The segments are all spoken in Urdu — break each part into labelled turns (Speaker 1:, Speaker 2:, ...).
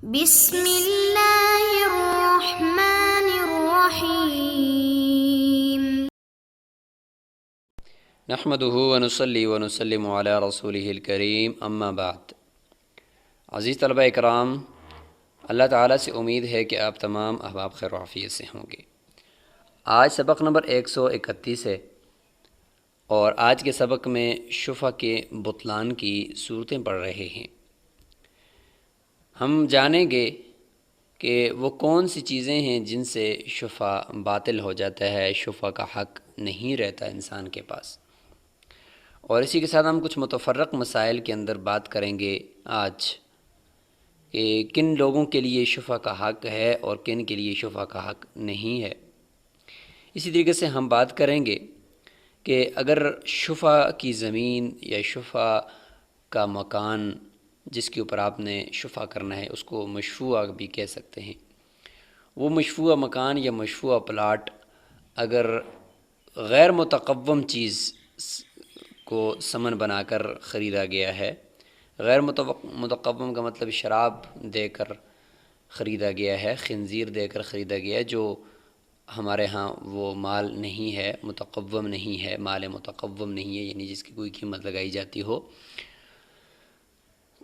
Speaker 1: بسم اللہ الرحمن الرحیم۔
Speaker 2: نحمده ونصلي ونسلم على رسوله الکریم اما بعد۔ عزیز طلبہ اکرام، اللہ تعالیٰ سے امید ہے کہ آپ تمام احباب خیر و عافیت سے ہوں گے۔ آج سبق نمبر 131 ہے، اور آج کے سبق میں شفع کے بطلان کی صورتیں پڑھ رہے ہیں۔ ہم جانیں گے کہ وہ کون سی چیزیں ہیں جن سے شفع باطل ہو جاتا ہے، شفع کا حق نہیں رہتا انسان کے پاس، اور اسی کے ساتھ ہم کچھ متفرق مسائل کے اندر بات کریں گے آج کہ کن لوگوں کے لیے شفع کا حق ہے اور کن کے لیے شفع کا حق نہیں ہے۔ اسی طریقے سے ہم بات کریں گے کہ اگر شفع کی زمین یا شفع کا مکان جس کے اوپر آپ نے شفع کرنا ہے اس کو مشفوعہ بھی کہہ سکتے ہیں، وہ مشفوعہ مکان یا مشفوعہ پلاٹ اگر غیر متقوم چیز کو ثمن بنا کر خریدا گیا ہے، غیر متقوم کا مطلب شراب دے کر خریدا گیا ہے، خنزیر دے کر خریدا گیا ہے، جو ہمارے ہاں وہ مال نہیں ہے، متقوم نہیں ہے، مال متقوم نہیں ہے، یعنی جس کی کوئی قیمت لگائی جاتی ہو،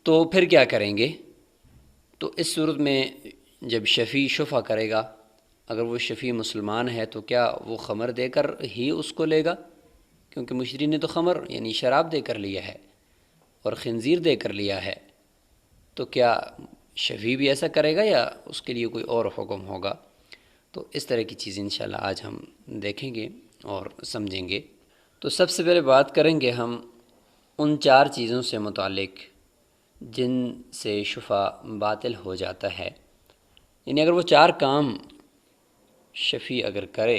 Speaker 2: تو پھر کیا کریں گے؟ تو اس صورت میں جب شفیع شفع کرے گا، اگر وہ شفیع مسلمان ہے تو کیا وہ خمر دے کر ہی اس کو لے گا؟ کیونکہ مشتری نے تو خمر یعنی شراب دے کر لیا ہے اور خنزیر دے کر لیا ہے، تو کیا شفیع بھی ایسا کرے گا یا اس کے لیے کوئی اور حکم ہوگا؟ تو اس طرح کی چیزیں انشاءاللہ آج ہم دیکھیں گے اور سمجھیں گے۔ تو سب سے پہلے بات کریں گے ہم ان 4 چیزوں سے متعلق جن سے شفع باطل ہو جاتا ہے، یعنی اگر وہ 4 کام شفیع اگر کرے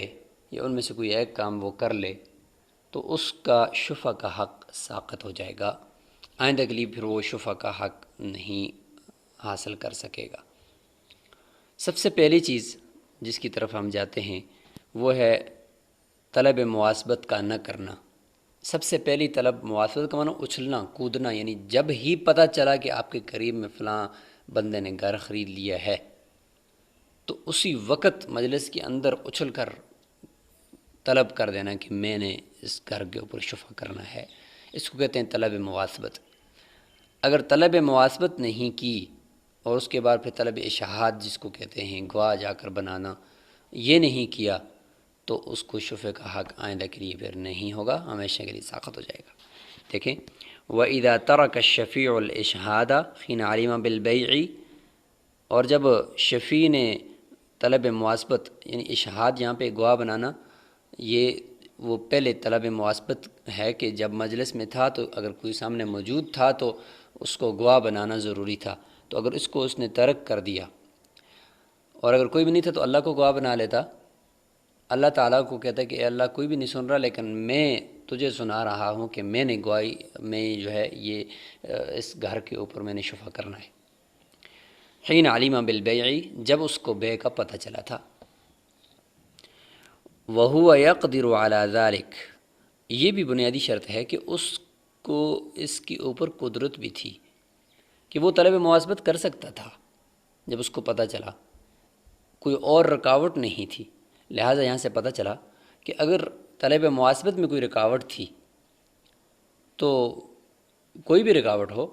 Speaker 2: یا ان میں سے کوئی ایک کام وہ کر لے تو اس کا شفع کا حق ساقط ہو جائے گا، آئندہ کے لیے پھر وہ شفع کا حق نہیں حاصل کر سکے گا۔ سب سے پہلی چیز جس کی طرف ہم جاتے ہیں وہ ہے طلب مواسبت کا نہ کرنا۔ سب سے پہلی طلب مواسبت کا معنی اچھلنا، کودنا، یعنی جب ہی پتہ چلا کہ آپ کے قریب میں فلاں بندے نے گھر خرید لیا ہے تو اسی وقت مجلس کے اندر اچھل کر طلب کر دینا کہ میں نے اس گھر کے اوپر شفع کرنا ہے، اس کو کہتے ہیں طلب مواسبت۔ اگر طلب مواسبت نہیں کی اور اس کے بعد پھر طلب اشاہاد جس کو کہتے ہیں گواہ جا کر بنانا، یہ نہیں کیا تو اس کو شفع کا حق آئندہ کے لیے پھر نہیں ہوگا، ہمیشہ کے لیے ساقط ہو جائے گا۔ دیکھیں وَإِذَا تَرَكَ الشَّفِيعُ الْإِشْهَادَ حِينَ عَلِمَ بِالْبَيْعِ، اور جب شفیع نے طلب مواسبت یعنی اشہاد یہاں پہ گواہ بنانا، یہ وہ پہلے طلب مواسبت ہے کہ جب مجلس میں تھا تو اگر کوئی سامنے موجود تھا تو اس کو گواہ بنانا ضروری تھا، تو اگر اس کو اس نے ترک کر دیا اور اگر کوئی بھی نہیں تھا تو اللہ کو گواہ بنا لیتا، اللہ تعالیٰ کو کہتا ہے کہ اے اللہ کوئی بھی نہیں سن رہا لیکن میں تجھے سنا رہا ہوں کہ میں نے گواہی میں جو ہے یہ اس گھر کے اوپر میں نے شفع کرنا ہے۔ حین علم بالبیع، جب اس کو بے کا پتہ چلا تھا۔ وَهُوَ يَقْدِرُ عَلَى ذَلِكَ، یہ بھی بنیادی شرط ہے کہ اس کو اس کے اوپر قدرت بھی تھی کہ وہ طلب مواسبت کر سکتا تھا۔ جب اس کو پتہ چلا کوئی اور رکاوٹ نہیں تھی، لہٰذا یہاں سے پتہ چلا کہ اگر طلب مواسبت میں کوئی رکاوٹ تھی تو کوئی بھی رکاوٹ ہو،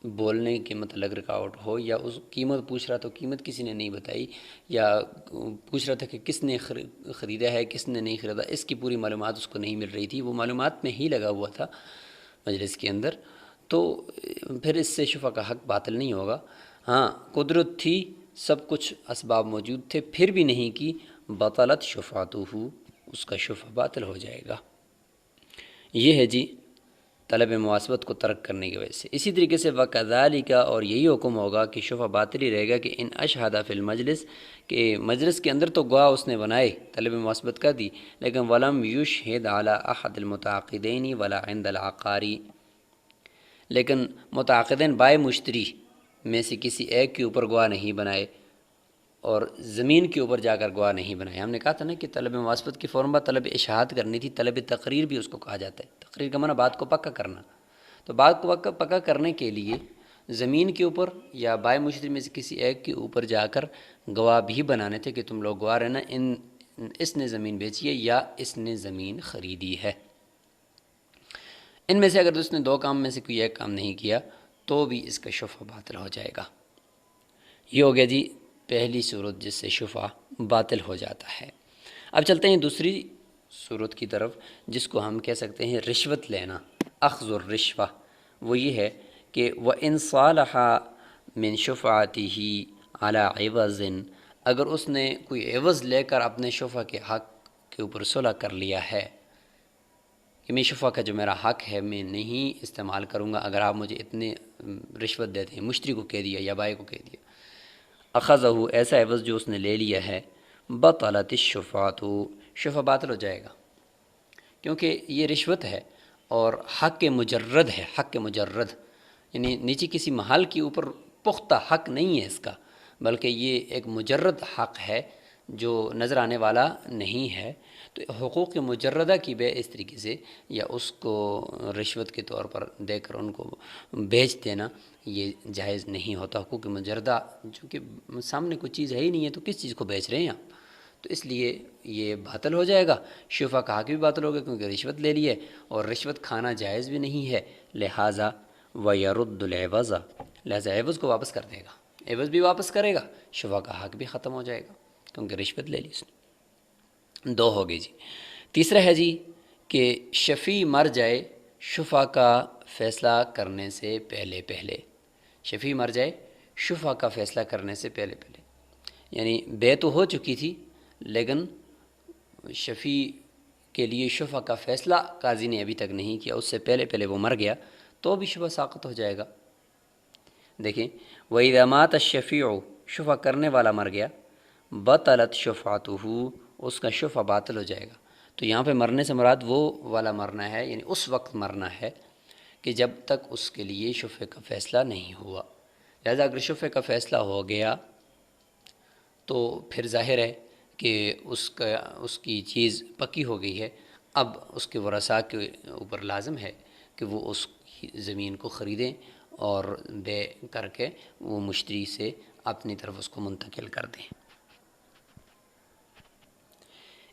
Speaker 2: بولنے کے متعلق رکاوٹ ہو، یا اس قیمت پوچھ رہا تو قیمت کسی نے نہیں بتائی، یا پوچھ رہا تھا کہ کس نے خریدا ہے کس نے نہیں خریدا، اس کی پوری معلومات اس کو نہیں مل رہی تھی، وہ معلومات میں ہی لگا ہوا تھا مجلس کے اندر، تو پھر اس سے شفع کا حق باطل نہیں ہوگا۔ ہاں قدرت تھی، سب کچھ اسباب موجود تھے، پھر بھی نہیں کی، بطلت شفاعتہ، اس کا شفع باطل ہو جائے گا۔ یہ ہے جی طلب مواسبت کو ترک کرنے کی وجہ سے۔ اسی طریقے سے وَكَذَلِكَ، اور یہی حکم ہوگا کہ شفع باطل ہی رہے گا کہ ان اشہد فی المجلس، کہ مجلس کے اندر تو گواہ اس نے بنائے، طلب مواسبت کر دی، لیکن وَلَمْ يُشْهِدْ عَلَى أَحَدِ الْمُتَعَاقِدَيْنِ وَلَا عِنْدَ الْعَقَارِ، لیکن متعاقدین بائع مشتری میں سے کسی ایک کے اوپر گواہ نہیں بنائے اور زمین کے اوپر جا کر گواہ نہیں بنائے۔ ہم نے کہا تھا نا کہ طلب مواسبت کی فوراً بعد طلب اشاعت کرنی تھی، طلب تقریر بھی اس کو کہا جاتا ہے۔ تقریر کا معنی بات کو پکا کرنا، تو بات کو پکا کرنے کے لیے زمین کے اوپر یا بائے مشتری میں سے کسی ایک کے اوپر جا کر گواہ بھی بنانے تھے کہ تم لوگ گواہ رہنا اس نے زمین بیچی ہے یا اس نے زمین خریدی ہے۔ ان میں سے اگر اس نے دو کام میں سے کوئی ایک کام نہیں کیا تو بھی اس کا شفع باطل ہو جائے گا۔ یہ ہو گیا جی پہلی صورت جس سے شفع باطل ہو جاتا ہے۔ اب چلتے ہیں دوسری صورت کی طرف جس کو ہم کہہ سکتے ہیں رشوت لینا، اخذ الرشوہ۔ وہ یہ ہے کہ وَإِنْ صَالَحَ مِنْ شُفْعَتِهِ عَلَى عِوَضٍ، اگر اس نے کوئی عوض لے کر اپنے شفع کے حق کے اوپر صلح کر لیا ہے کہ میں شفع کا جو میرا حق ہے میں نہیں استعمال کروں گا اگر آپ مجھے اتنے رشوت دیتے ہیں، مشتری کو کہہ دیا یا بائے کو کہہ دیا، اخذہ، ایسا عوض جو اس نے لے لیا ہے، بطلت الشفعۃ، شفع باطل ہو جائے گا، کیونکہ یہ رشوت ہے اور حق مجرد ہے، حق مجرد یعنی نیچے کسی محل کے اوپر پختہ حق نہیں ہے اس کا، بلکہ یہ ایک مجرد حق ہے جو نظر آنے والا نہیں ہے۔ تو حقوق مجردہ کی بے اس طریقے سے یا اس کو رشوت کے طور پر دے کر ان کو بیچ دینا یہ جائز نہیں ہوتا۔ حقوق مجردہ چونکہ سامنے کوئی چیز ہے ہی نہیں ہے تو کس چیز کو بیچ رہے ہیں آپ، تو اس لیے یہ باطل ہو جائے گا، شفع کا حق بھی باطل ہوگا کیونکہ رشوت لے لی ہے اور رشوت کھانا جائز بھی نہیں ہے، لہٰذا وَيَرُدُّ الْعِوَضَ، لہٰذا عوض کو واپس کر دے گا، عوض بھی واپس کرے گا، شفع کا حق بھی ختم ہو جائے گا کیونکہ رشوت لے لی اس نے۔ دو ہو گئی جی۔ تیسرا ہے جی کہ شفیع مر جائے شفع کا فیصلہ کرنے سے پہلے پہلے، شفیع مر جائے شفع کا فیصلہ کرنے سے پہلے پہلے، یعنی بے تو ہو چکی تھی لیکن شفیع کے لیے شفع کا فیصلہ قاضی نے ابھی تک نہیں کیا، اس سے پہلے پہلے وہ مر گیا تو بھی شفع ساقط ہو جائے گا۔ دیکھیں وَإِذَا مَاتَ الشَّفِيعُ، شفع کرنے والا مر گیا، بطلت شفعتہ، اس کا شفع باطل ہو جائے گا۔ تو یہاں پہ مرنے سے مراد وہ والا مرنا ہے، یعنی اس وقت مرنا ہے کہ جب تک اس کے لیے شفع کا فیصلہ نہیں ہوا۔ لہذا اگر شفع کا فیصلہ ہو گیا تو پھر ظاہر ہے کہ اس کی چیز پکی ہو گئی ہے، اب اس کے ورثاء کے اوپر لازم ہے کہ وہ اس زمین کو خریدیں اور بے کر کے وہ مشتری سے اپنی طرف اس کو منتقل کر دیں۔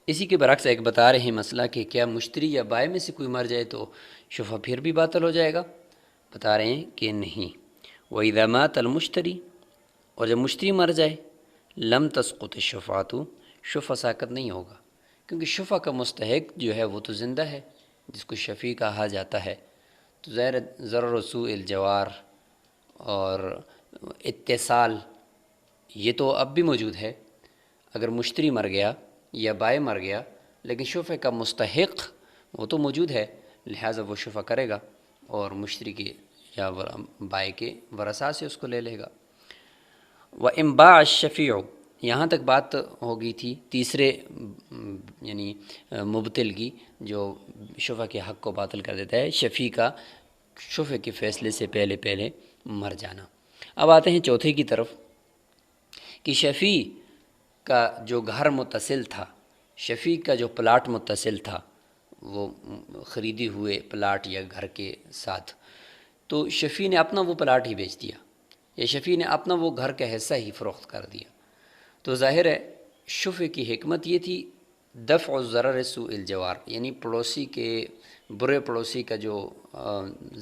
Speaker 2: اسی کے برعکس ایک بتا رہے ہیں مسئلہ کہ کیا مشتری یا بائے میں سے کوئی مر جائے تو شفع پھر بھی باطل ہو جائے گا؟ بتا رہے ہیں کہ نہیں۔ وَإِذَا مَاتَ الْمُشْتَرِي، اور جب مشتری مر جائے، لم تسقط الشفعۃ، شفع ساقط نہیں ہوگا کیونکہ شفع کا مستحق جو ہے وہ تو زندہ ہے جس کو شفیع کہا جاتا ہے۔ تو ظاہر ضرر و سوء الجوار اور اتصال یہ تو اب بھی موجود ہے۔ اگر مشتری مر گیا یا بائے مر گیا لیکن شفع کا مستحق وہ تو موجود ہے، لہٰذا وہ شفع کرے گا اور مشتری کے یا بائے کے ورثاء سے اس کو لے لے گا۔ وَإِنْ بَاعَ الشَّفِيعُ، یہاں تک بات ہو گئی تھی تیسرے یعنی مبطل کی جو شفع کے حق کو باطل کر دیتا ہے، شفیع کا شفع کے فیصلے سے پہلے پہلے مر جانا۔ اب آتے ہیں چوتھے کی طرف کہ شفیع کا جو گھر متصل تھا، شفیع کا جو پلاٹ متصل تھا وہ خریدی ہوئے پلاٹ یا گھر کے ساتھ، تو شفیع نے اپنا وہ پلاٹ ہی بیچ دیا یا شفیع نے اپنا وہ گھر کا حصہ ہی فروخت کر دیا، تو ظاہر ہے شفع کی حکمت یہ تھی دفع الضرر سوء الجوار، یعنی پڑوسی کے برے پڑوسی کا جو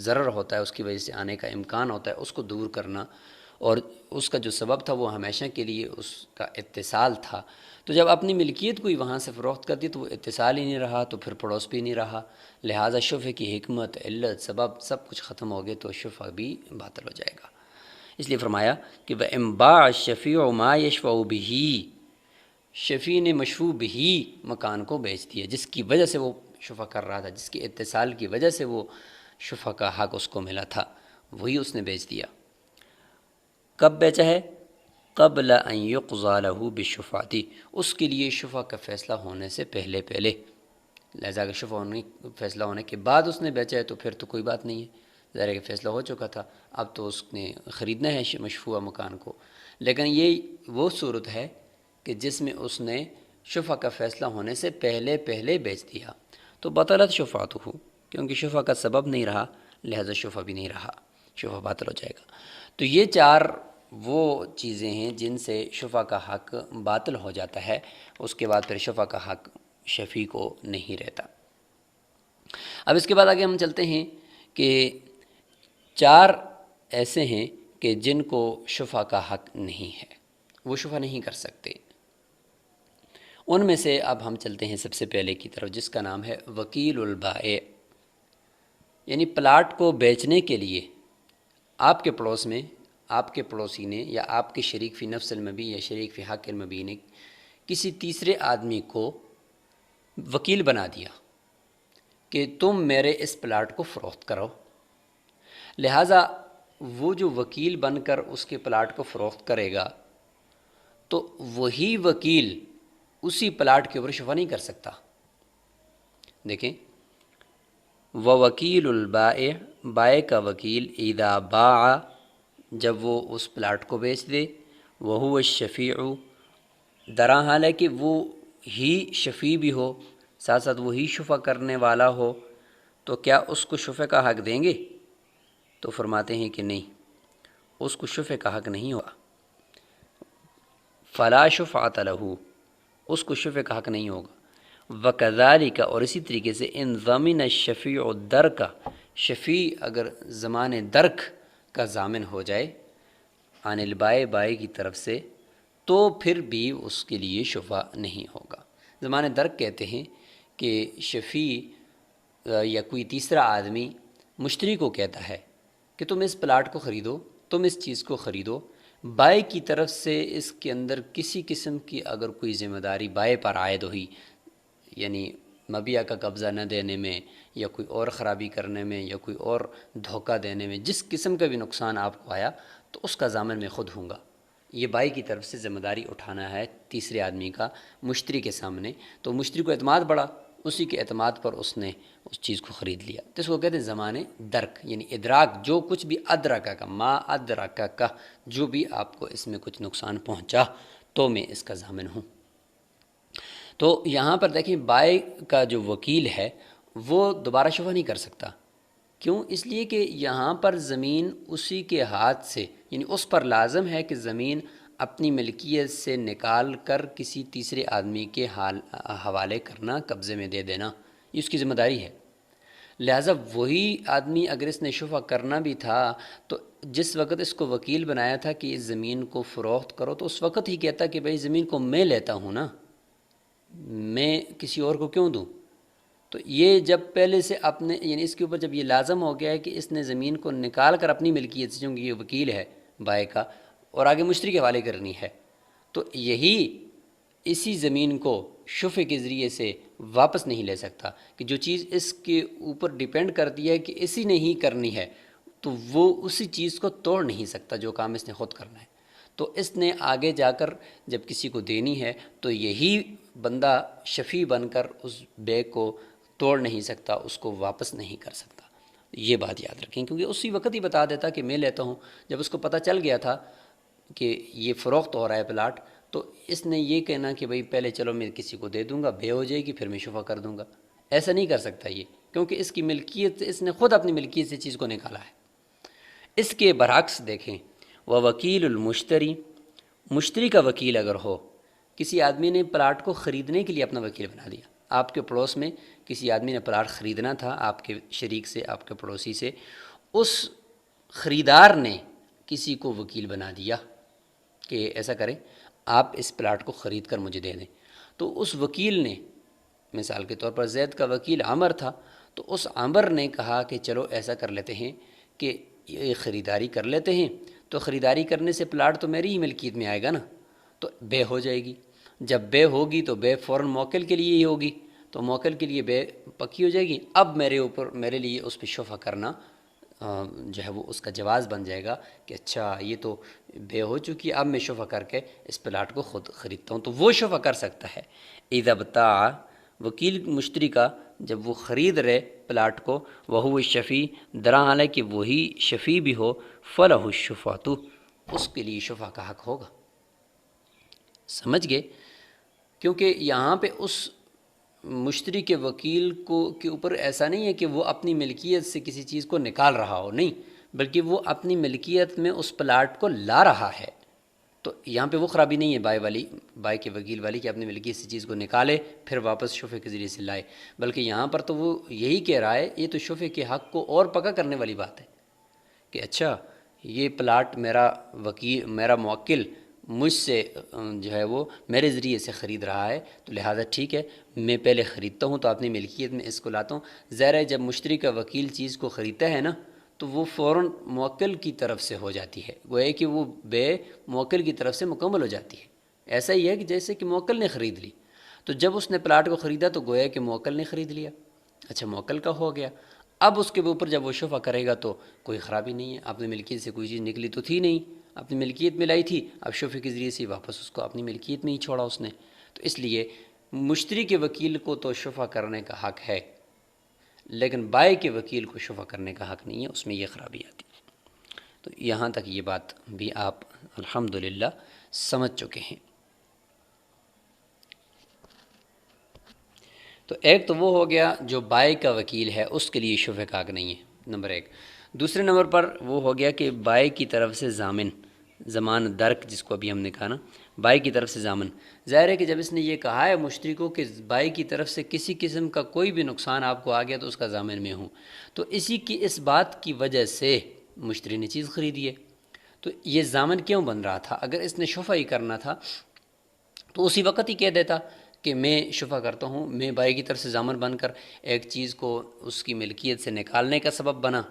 Speaker 2: ضرر ہوتا ہے اس کی وجہ سے آنے کا امکان ہوتا ہے اس کو دور کرنا، اور اس کا جو سبب تھا وہ ہمیشہ کے لیے اس کا اتصال تھا۔ تو جب اپنی ملکیت کو ہی وہاں سے فروخت کر دی تو وہ اتصال ہی نہیں رہا، تو پھر پڑوس بھی نہیں رہا، لہٰذا شفع کی حکمت، علت، سبب سب کچھ ختم ہو گئے تو شفع بھی باطل ہو جائے گا۔ اس لیے فرمایا کہ وَإِنْ بَاعَ الشَّفِيعُ مَا يَشْفَعُ بِهِ، شفیع نے مشفوع بِهِ مکان کو بیچ دیا جس کی وجہ سے وہ شفع کر رہا تھا، جس کے اتصال کی وجہ سے وہ شفع کا حق اس کو ملا تھا، وہی اس نے بیچ دیا۔ کب بیچا ہے؟ قبل ان یقضی لہ بالشفعۃ، اس کے لیے شفع کا فیصلہ ہونے سے پہلے پہلے، لہذا اگر فیصلہ ہونے کے بعد اس نے بیچا ہے تو پھر تو کوئی بات نہیں ہے، ظاہر ہے کہ فیصلہ ہو چکا تھا، اب تو اس نے خریدنا ہے مشفوع مکان کو۔ لیکن یہ وہ صورت ہے کہ جس میں اس نے شفع کا فیصلہ ہونے سے پہلے پہلے بیچ دیا، تو بطلت شفعتہ، کیونکہ شفع کا سبب نہیں رہا لہذا شفع بھی نہیں رہا، شفع باطل ہو جائے گا۔ تو یہ چار وہ چیزیں ہیں جن سے شفع کا حق باطل ہو جاتا ہے، اس کے بعد پھر شفع کا حق شفیع کو نہیں رہتا۔ اب اس کے بعد آگے ہم چلتے ہیں کہ چار ایسے ہیں کہ جن کو شفع کا حق نہیں ہے، وہ شفع نہیں کر سکتے۔ ان میں سے اب ہم چلتے ہیں سب سے پہلے کی طرف، جس کا نام ہے وکیل البائع، یعنی پلاٹ کو بیچنے کے لیے آپ کے پڑوس میں آپ کے پڑوسی نے یا آپ کے شریک فی نفس المبیع یا شریک فی حق المبیع نے کسی تیسرے آدمی کو وکیل بنا دیا کہ تم میرے اس پلاٹ کو فروخت کرو، لہٰذا وہ جو وکیل بن کر اس کے پلاٹ کو فروخت کرے گا تو وہی وکیل اسی پلاٹ کے اوپر شفع نہیں کر سکتا۔ دیکھیں، وکیل البائع، بائع کا وکیل، اذا باع، جب وہ اس پلاٹ کو بیچ دے، وہو الشفیع، درا حال ہے کہ وہ ہی شفیع بھی ہو، ساتھ ساتھ وہی شفع کرنے والا ہو، تو کیا اس کو شفع کا حق دیں گے؟ تو فرماتے ہیں کہ نہیں، اس کو شفع کا حق نہیں ہوگا۔ فلا شفعۃ لہ، اس کو شفع کا حق نہیں ہوگا۔ وکذالک، اور اسی طریقے سے ان ضمن الشفیع الدرک، شفیع اگر ضمان درک کا ضامن ہو جائے عن البائع، بائع کی طرف سے، تو پھر بھی اس کے لیے شفع نہیں ہوگا۔ ضمان درک کہتے ہیں کہ شفیع یا کوئی تیسرا آدمی مشتری کو کہتا ہے کہ تم اس پلاٹ کو خریدو، تم اس چیز کو خریدو، بائع کی طرف سے اس کے اندر کسی قسم کی اگر کوئی ذمہ داری بائع پر عائد ہوئی، یعنی مبیع کا قبضہ نہ دینے میں یا کوئی اور خرابی کرنے میں یا کوئی اور دھوکہ دینے میں، جس قسم کا بھی نقصان آپ کو آیا تو اس کا ضامن میں خود ہوں گا۔ یہ بائع کی طرف سے ذمہ داری اٹھانا ہے تیسرے آدمی کا مشتری کے سامنے، تو مشتری کو اعتماد بڑھا، اسی کے اعتماد پر اس نے اس چیز کو خرید لیا، تو اس کو کہتے ہیں ضمان درک، یعنی ادراک، جو کچھ بھی ادرکہ کا، ما ادرکہ کا، جو بھی آپ کو اس میں کچھ نقصان پہنچا تو میں اس کا ضامن ہوں۔ تو یہاں پر دیکھیں، بائع کا جو وکیل ہے وہ دوبارہ شفع نہیں کر سکتا۔ کیوں؟ اس لیے کہ یہاں پر زمین اسی کے ہاتھ سے، یعنی اس پر لازم ہے کہ زمین اپنی ملکیت سے نکال کر کسی تیسرے آدمی کے حوالے کرنا، قبضے میں دے دینا، یہ اس کی ذمہ داری ہے۔ لہٰذا وہی آدمی اگر اس نے شفع کرنا بھی تھا تو جس وقت اس کو وکیل بنایا تھا کہ اس زمین کو فروخت کرو، تو اس وقت ہی کہتا کہ بھائی زمین کو میں لیتا ہوں نا، میں کسی اور کو کیوں دوں؟ تو یہ جب پہلے سے اپنے، یعنی اس کے اوپر جب یہ لازم ہو گیا ہے کہ اس نے زمین کو نکال کر اپنی ملکیت سے، چونکہ یہ وکیل ہے بائع کا اور آگے مشتری کے حوالے کرنی ہے، تو یہی اسی زمین کو شفع کے ذریعے سے واپس نہیں لے سکتا، کہ جو چیز اس کے اوپر ڈیپینڈ کرتی ہے کہ اسی نے ہی کرنی ہے، تو وہ اسی چیز کو توڑ نہیں سکتا جو کام اس نے خود کرنا ہے۔ تو اس نے آگے جا کر جب کسی کو دینی ہے تو یہی بندہ شفیع بن کر اس بے کو توڑ نہیں سکتا، اس کو واپس نہیں کر سکتا۔ یہ بات یاد رکھیں، کیونکہ اسی وقت ہی بتا دیتا کہ میں لیتا ہوں۔ جب اس کو پتہ چل گیا تھا کہ یہ فروخت ہو رہا ہے پلاٹ، تو اس نے یہ کہنا کہ بھئی پہلے چلو میں کسی کو دے دوں گا، بے ہو جائے گی پھر میں شفع کر دوں گا، ایسا نہیں کر سکتا یہ، کیونکہ اس کی ملکیت، اس نے خود اپنی ملکیت سے چیز کو نکالا ہے۔ اس کے برعکس دیکھیں، وکیل المشتری، مشتری کا وکیل اگر ہو، کسی آدمی نے پلاٹ کو خریدنے کے لیے اپنا وکیل بنا دیا، آپ کے پڑوس میں کسی آدمی نے پلاٹ خریدنا تھا آپ کے شریک سے، آپ کے پڑوسی سے، اس خریدار نے کسی کو وکیل بنا دیا کہ ایسا کریں، آپ اس پلاٹ کو خرید کر مجھے دے دیں۔ تو اس وکیل نے، مثال کے طور پر زید کا وکیل عمر تھا، تو اس عمر نے کہا کہ چلو ایسا کر لیتے ہیں کہ یہ خریداری کر لیتے ہیں، تو خریداری کرنے سے پلاٹ تو میری ہی ملکیت میں آئے گا نا، تو بے ہو جائے گی۔ جب بے ہوگی تو بے فوراً موکل کے لیے ہی ہوگی، تو موکل کے لیے بے پکی ہو جائے گی۔ اب میرے لیے اس پہ شفع کرنا جو ہے وہ اس کا جواز بن جائے گا کہ اچھا یہ تو بے ہو چکی، اب میں شفع کر کے اس پلاٹ کو خود خریدتا ہوں، تو وہ شفع کر سکتا ہے۔ اذا ابتاع، وکیل مشتری کا جب وہ خرید رہے پلاٹ کو، وہو الشفیع، درا حال ہے کہ وہی شفیع بھی ہو، فلہ الشفعۃ، اس کے لیے شفع کا حق ہوگا۔ سمجھ گئے؟ کیونکہ یہاں پہ اس مشتری کے وکیل کے اوپر ایسا نہیں ہے کہ وہ اپنی ملکیت سے کسی چیز کو نکال رہا ہو، نہیں، بلکہ وہ اپنی ملکیت میں اس پلاٹ کو لا رہا ہے، تو یہاں پہ وہ خرابی نہیں ہے بائے کے وکیل والی کہ اپنی ملکیت سے چیز کو نکالے پھر واپس شفع کے ذریعے سے لائے، بلکہ یہاں پر تو وہ یہی کہہ رہا ہے، یہ تو شفع کے حق کو اور پکا کرنے والی بات ہے کہ اچھا یہ پلاٹ میرا موکل مجھ سے جو ہے وہ میرے ذریعے سے خرید رہا ہے، تو لہٰذا ٹھیک ہے میں پہلے خریدتا ہوں تو اپنی ملکیت میں اس کو لاتا ہوں۔ ظاہر ہے جب مشتری کا وکیل چیز کو خریدتا ہے نا تو وہ فوراً موکل کی طرف سے ہو جاتی ہے، گویا کہ وہ بے موکل کی طرف سے مکمل ہو جاتی ہے۔ ایسا ہی ہے کہ جیسے کہ موکل نے خرید لی، تو جب اس نے پلاٹ کو خریدا تو گویا کہ موکل نے خرید لیا، اچھا موکل کا ہو گیا۔ اب اس کے اوپر جب وہ شفع کرے گا تو کوئی خرابی نہیں ہے، اپنی ملکیت سے کوئی چیز نکلی تو تھی نہیں، اپنی ملکیت میں لائی تھی، اب شفع کے ذریعے سے واپس اس کو اپنی ملکیت میں ہی چھوڑا اس نے، تو اس لیے مشتری کے وکیل کو تو شفع کرنے کا حق ہے، لیکن بائع کے وکیل کو شفع کرنے کا حق نہیں ہے، اس میں یہ خرابی آتی ہے۔ تو یہاں تک یہ بات بھی آپ الحمدللہ سمجھ چکے ہیں۔ تو ایک تو وہ ہو گیا جو بائع کا وکیل ہے اس کے لیے شفع کا حق نہیں ہے، نمبر ایک۔ دوسرے نمبر پر وہ ہو گیا کہ بائع کی طرف سے ضمان درک جس کو ابھی ہم نے کہا نا، بائع کی طرف سے ضامن، ظاہر ہے کہ جب اس نے یہ کہا ہے مشتری کو کہ بائع کی طرف سے کسی قسم کا کوئی بھی نقصان آپ کو آ گیا تو اس کا ضامن میں ہوں، تو اس بات کی وجہ سے مشتری نے چیز خریدی ہے، تو یہ ضامن کیوں بن رہا تھا؟ اگر اس نے شفع ہی کرنا تھا تو اسی وقت ہی کہہ دیتا کہ میں شفع کرتا ہوں، میں بائع کی طرف سے ضامن بن کر ایک چیز کو اس کی ملکیت سے نکالنے کا سبب بنا،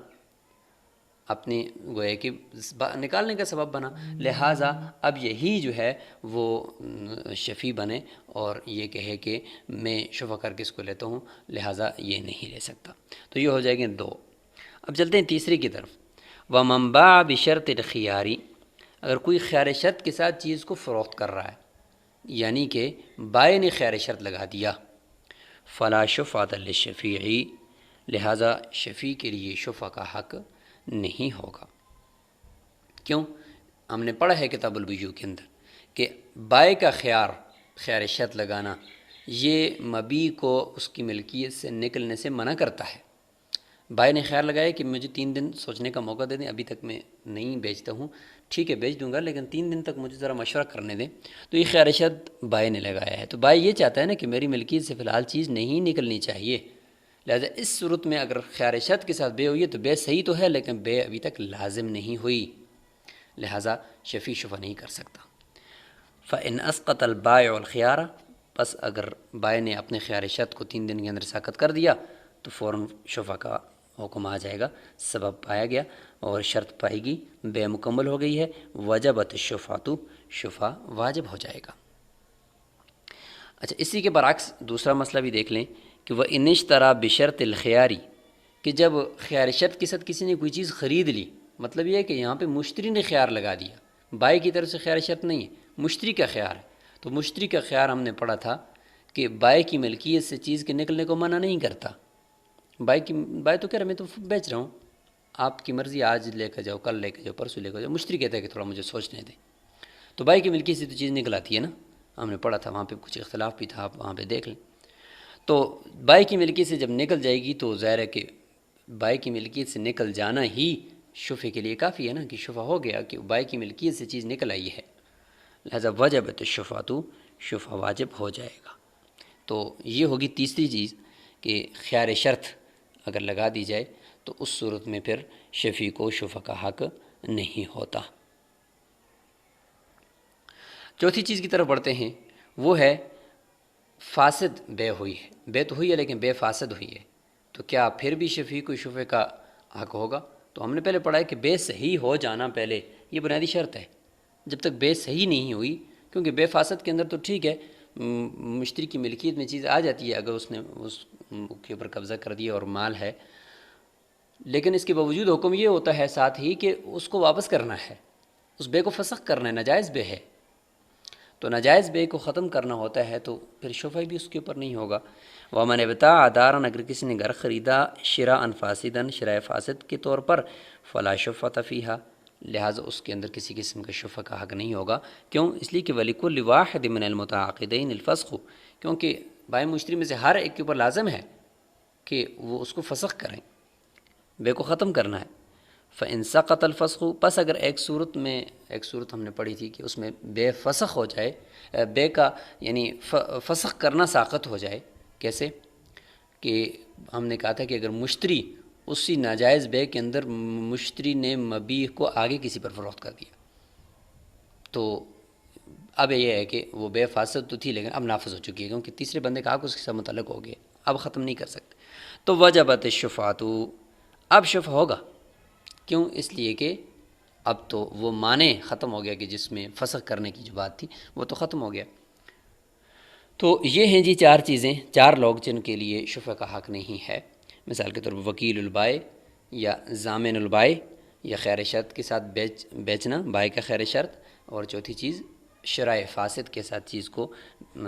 Speaker 2: اپنی گویا کہ نکالنے کا سبب بنا، لہٰذا اب یہی جو ہے وہ شفیع بنے اور یہ کہے کہ میں شفع کر کے اس کو لیتا ہوں، لہٰذا یہ نہیں لے سکتا۔ تو یہ ہو جائے گے دو۔ اب چلتے ہیں تیسری کی طرف، وَمَنْ بَاعَ بِشَرْطِ الْخِيَارِ، اگر کوئی خیار شرط کے ساتھ چیز کو فروخت کر رہا ہے، یعنی کہ بائع نے خیار شرط لگا دیا، فَلَا شُفْعَةَ لِلشَّفِيعِ، لہٰذا شفیع کے لیے شفع کا حق نہیں ہوگا۔ کیوں؟ ہم نے پڑھا ہے کتاب البیوع کے اندر کہ بائع کا خیار شرط لگانا یہ مبیع کو اس کی ملکیت سے نکلنے سے منع کرتا ہے۔ بائع نے خیار لگایا کہ مجھے 3 دن سوچنے کا موقع دے دیں، ابھی تک میں نہیں بیچتا ہوں، ٹھیک ہے بیچ دوں گا لیکن 3 دن تک مجھے ذرا مشورہ کرنے دیں، تو یہ خیار شرط بائع نے لگایا ہے، تو بائع یہ چاہتا ہے نا کہ میری ملکیت سے فی الحال چیز نہیں نکلنی چاہیے، لہذا اس صورت میں اگر خیار شرط کے ساتھ بے ہوئی ہے تو بے صحیح تو ہے لیکن بے ابھی تک لازم نہیں ہوئی، لہذا شفیع شفع نہیں کر سکتا۔ فَإِنْ أَسْقَطَ الْبَائِعُ الْخِيَارَ، پس اگر بائع نے اپنے خیار شرط کو 3 دن کے اندر ساقط کر دیا تو فوراً شفع کا حکم آ جائے گا، سبب پایا گیا اور شرط پائے گی، بے مکمل ہو گئی ہے، وجبت الشفعۃ، شفع واجب ہو جائے گا۔ اچھا اسی کے برعکس دوسرا مسئلہ بھی دیکھ لیں کہ وہ ان اشترى بشرط الخیار، کہ جب خیار شرط کے ساتھ کسی نے کوئی چیز خرید لی، مطلب یہ ہے کہ یہاں پہ مشتری نے خیار لگا دیا، بائع کی طرف سے خیار شرط نہیں ہے، مشتری کا خیار ہے، تو مشتری کا خیار ہم نے پڑھا تھا کہ بائع کی ملکیت سے چیز کے نکلنے کو منع نہیں کرتا، بائع تو کہہ رہا میں تو بیچ رہا ہوں، آپ کی مرضی، آج لے کر جاؤ، کل لے کر جاؤ، پرسوں لے کر جاؤ، مشتری کہتا ہے کہ تھوڑا مجھے سوچنے دیں، تو بائع کی ملکیت سے تو چیز نکل آتی ہے نا، ہم نے پڑھا تھا وہاں پہ کچھ اختلاف بھی تھا، آپ وہاں پہ دیکھ لیں۔ تو بائع کی ملکیت سے جب نکل جائے گی تو ظاہر ہے کہ بائع کی ملکیت سے نکل جانا ہی شفع کے لیے کافی ہے نا، کہ شفع ہو گیا کہ بائع کی ملکیت سے چیز نکل آئی ہے، لہذا وجبت الشفعۃ، شفع واجب ہو جائے گا۔ تو یہ ہوگی تیسری چیز کہ خیار شرط اگر لگا دی جائے تو اس صورت میں پھر شفیع کو شفع کا حق نہیں ہوتا۔ چوتھی چیز کی طرف بڑھتے ہیں، وہ ہے فاسد بے ہوئی ہے، بے تو ہوئی ہے لیکن بے فاسد ہوئی ہے، تو کیا پھر بھی شفیع کو شفع کا حق ہوگا؟ تو ہم نے پہلے پڑھا ہے کہ بے صحیح ہو جانا پہلے یہ بنیادی شرط ہے، جب تک بے صحیح نہیں ہوئی، کیونکہ بے فاسد کے اندر تو ٹھیک ہے مشتری کی ملکیت میں چیز آ جاتی ہے اگر اس نے اس کے اوپر قبضہ کر دیا اور مال ہے، لیکن اس کے باوجود حکم یہ ہوتا ہے ساتھ ہی کہ اس کو واپس کرنا ہے، اس بے کو فسخ کرنا ہے، ناجائز بے ہے، تو ناجائز بے کو ختم کرنا ہوتا ہے تو پھر شفع بھی اس کے اوپر نہیں ہوگا۔ وَمَنِ ابْتَاعَ دَارًا، اگر کسی نے گھر خریدا شراءً فاسداً، شرائے فاسد کے طور پر، فَلَا شُفْعَةَ فِيهَا، لہٰذا اس کے اندر کسی قسم کا شفع کا حق نہیں ہوگا۔ کیوں؟ اس لیے کہ وَلِكُلِّ وَاحِدٍ مِّنَ الْمُتَعَاقِدَيْنِ الْفَسْخُ، کیونکہ بائع مشتری میں سے ہر ایک کے اوپر لازم ہے کہ وہ اس کو فسخ کریں، بے کو ختم کرنا ہے۔ فَإِن سَقَطَ الْفَسْخُ، پس اگر ایک صورت ہم نے پڑھی تھی کہ اس میں بے فسخ ہو جائے، بے کا یعنی فسخ کرنا ساقط ہو جائے. کیسے کہ ہم نے کہا تھا کہ اگر مشتری اسی ناجائز بے کے اندر مشتری نے مبیع کو آگے کسی پر فروخت کر دیا، تو اب یہ ہے کہ وہ بے فاسد تو تھی لیکن اب نافذ ہو چکی ہے، کیونکہ تیسرے بندے کا حق اس کے ساتھ متعلق ہو گیا، اب ختم نہیں کر سکتے. تو وجبت الشفعۃ، اب شفع ہوگا. کیوں؟ اس لیے کہ اب تو وہ معنی ختم ہو گیا کہ جس میں فسخ کرنے کی جو بات تھی وہ تو ختم ہو گیا. تو یہ ہیں جی 4 چیزیں، 4 لوگ جن کے لیے شفع کا حق نہیں ہے. مثال کے طور پر وکیل البائع یا ضامن البائع، یا خیر شرط کے ساتھ بیچنا، بائع کا خیر شرط، اور چوتھی چیز شرائع فاسد کے ساتھ چیز کو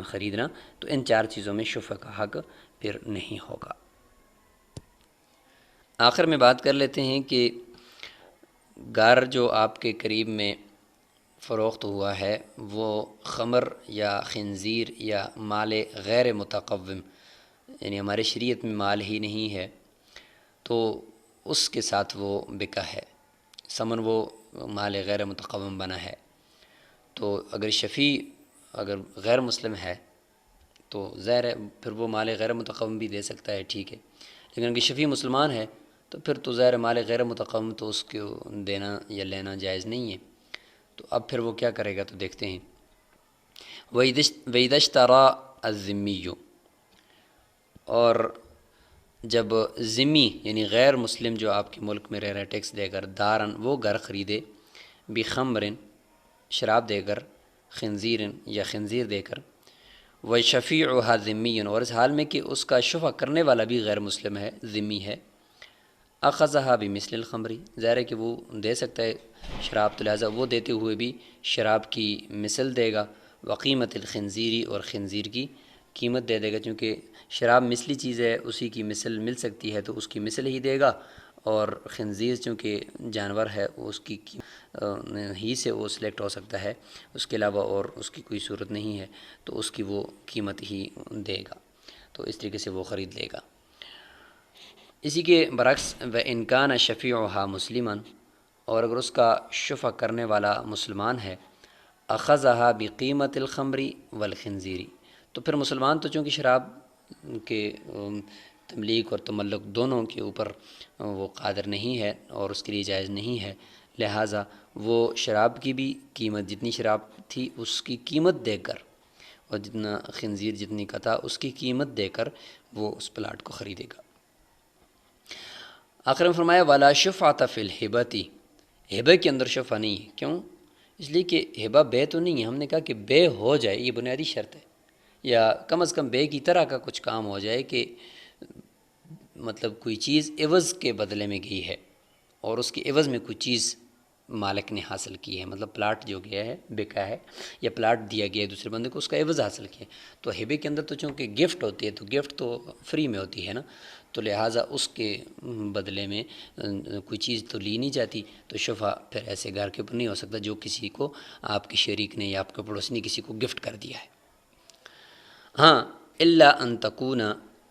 Speaker 2: خریدنا. تو ان 4 چیزوں میں شفع کا حق پھر نہیں ہوگا. آخر میں بات کر لیتے ہیں کہ گار جو آپ کے قریب میں فروخت ہوا ہے وہ خمر یا خنزیر یا مال غیر متقوم، یعنی ہمارے شریعت میں مال ہی نہیں ہے، تو اس کے ساتھ وہ بکا ہے، ثمن وہ مال غیر متقوم بنا ہے. تو اگر شفیع اگر غیر مسلم ہے تو ظاہر ہے پھر وہ مال غیر متقوم بھی دے سکتا ہے، ٹھیک ہے. لیکن اگر شفیع مسلمان ہے تو پھر تو ظاہر مال غیر متقوم تو اس کو دینا یا لینا جائز نہیں ہے. تو اب پھر وہ کیا کرے گا تو دیکھتے ہیں. وَإِذَا اشْتَرَى الذِّمِّيُّ، اور جب ذمی یعنی غیر مسلم جو آپ کے ملک میں رہ رہا ہے ٹیکس دے کر، دارن وہ گھر خریدے، بخمرن شراب دے کر، خنزیرن یا خنزیر دے کر، وَشَفِيعُهَا ذِمِّيٌّ، اور اس حال میں کہ اس کا شفع کرنے والا بھی غیر مسلم ہے، ذمی ہے، اخذها بمثل الخمری، ظاہر ہے کہ وہ دے سکتا ہے شراب، تو لہٰذا وہ دیتے ہوئے بھی شراب کی مثل دے گا. وقیمت الخنزیری، اور خنزیر کی قیمت دے دے گا، چونکہ شراب مثلی چیز ہے، اسی کی مثل مل سکتی ہے تو اس کی مثل ہی دے گا. اور خنزیر چونکہ جانور ہے اس کی ہی سے وہ سلیکٹ ہو سکتا ہے، اس کے علاوہ اور اس کی کوئی صورت نہیں ہے، تو اس کی وہ قیمت ہی دے گا. تو اس طریقے سے وہ خرید لے گا. اسی کے برعکس وَإِنْ كَانَ شَفِيعُهَا مُسْلِمًا، اور اگر اس کا شفع کرنے والا مسلمان ہے، اخذها بقیمت الخمری والخنزیری، تو پھر مسلمان تو چونکہ شراب کے تملیک اور تملک دونوں کے اوپر وہ قادر نہیں ہے اور اس کے لیے جائز نہیں ہے، لہٰذا وہ شراب کی بھی قیمت، جتنی شراب تھی اس کی قیمت دے کر، اور جتنا خنزیر جتنی کا تھا اس کی قیمت دے کر وہ اس پلاٹ کو خریدے گا. آخر میں فرمایا وَلَا شُفْعَةَ فِي الْحِبَةِ، ہبہ کے اندر شفع نہیں ہے. کیوں؟ اس لیے کہ ہبہ بے تو نہیں ہے، ہم نے کہا کہ بے ہو جائے، یہ بنیادی شرط ہے، یا کم از کم بے کی طرح کا کچھ کام ہو جائے کہ مطلب کوئی چیز عوض کے بدلے میں گئی ہے اور اس کے عوض میں کوئی چیز مالک نے حاصل کی ہے، مطلب پلاٹ جو گیا ہے بکا ہے یا پلاٹ دیا گیا ہے دوسرے بندے کو، اس کا عوض حاصل کیا ہے. تو ہبے کے اندر تو چونکہ گفٹ ہوتی ہے تو گفٹ تو فری میں ہوتی ہے نا، تو لہٰذا اس کے بدلے میں کوئی چیز تو لی نہیں جاتی. تو شفع پھر ایسے گھر کے اوپر نہیں ہو سکتا جو کسی کو آپ کے شریک نے یا آپ کے پڑوسی نے کسی کو گفٹ کر دیا ہے. ہاں الا ان تکون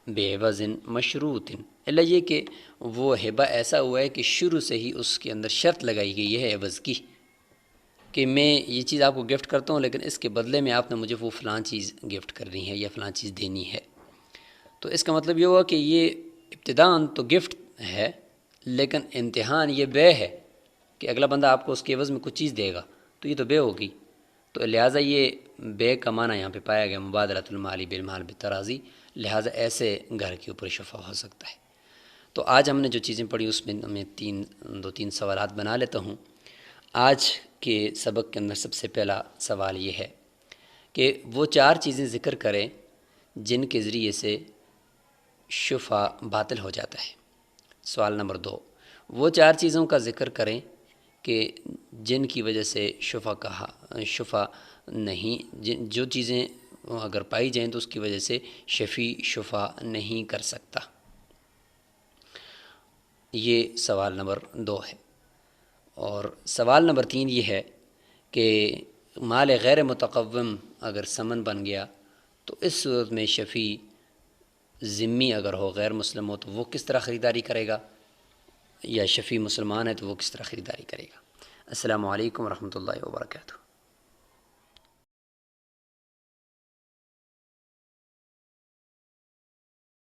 Speaker 2: بعوض مشروط، الا یہ کہ وہ ہبہ ایسا ہوا ہے کہ شروع سے ہی اس کے اندر شرط لگائی گئی ہے عوض کی، کہ میں یہ چیز آپ کو گفٹ کرتا ہوں لیکن اس کے بدلے میں آپ نے مجھے وہ فلاں چیز گفٹ کرنی ہے یا فلاں چیز دینی ہے. تو اس کا مطلب یہ ہوا کہ یہ ابتداءً تو گفٹ ہے لیکن امتحان یہ بے ہے کہ اگلا بندہ آپ کو اس کے عوض میں کچھ چیز دے گا، تو یہ تو بے ہوگی. تو لہٰذا یہ بے کا معنی یہاں پہ پایا گیا مبادلۃ المال بالمال بالتراضی، لہٰذا ایسے گھر کے اوپر شفع ہو سکتا ہے. تو آج ہم نے جو چیزیں پڑھی اس میں دو تین سوالات بنا لیتا ہوں. آج کے سبق کے اندر سب سے پہلا سوال یہ ہے کہ وہ 4 چیزیں ذکر کریں جن کے ذریعے سے شفع باطل ہو جاتا ہے. سوال نمبر 2، وہ 4 چیزوں کا ذکر کریں کہ جن کی وجہ سے شفع نہیں، جو چیزیں اگر پائی جائیں تو اس کی وجہ سے شفیع شفع نہیں کر سکتا. یہ سوال نمبر 2 ہے. اور سوال نمبر 3 یہ ہے کہ مال غیر متقوم اگر ثمن بن گیا تو اس صورت میں شفیع ذمی اگر ہو، غیر مسلم ہو، تو وہ کس طرح خریداری کرے گا. یا شفیع مسلمان ہے تو وہ کس طرح خریداری کرے گا۔ السلام علیکم ورحمۃ اللہ وبرکاتہ۔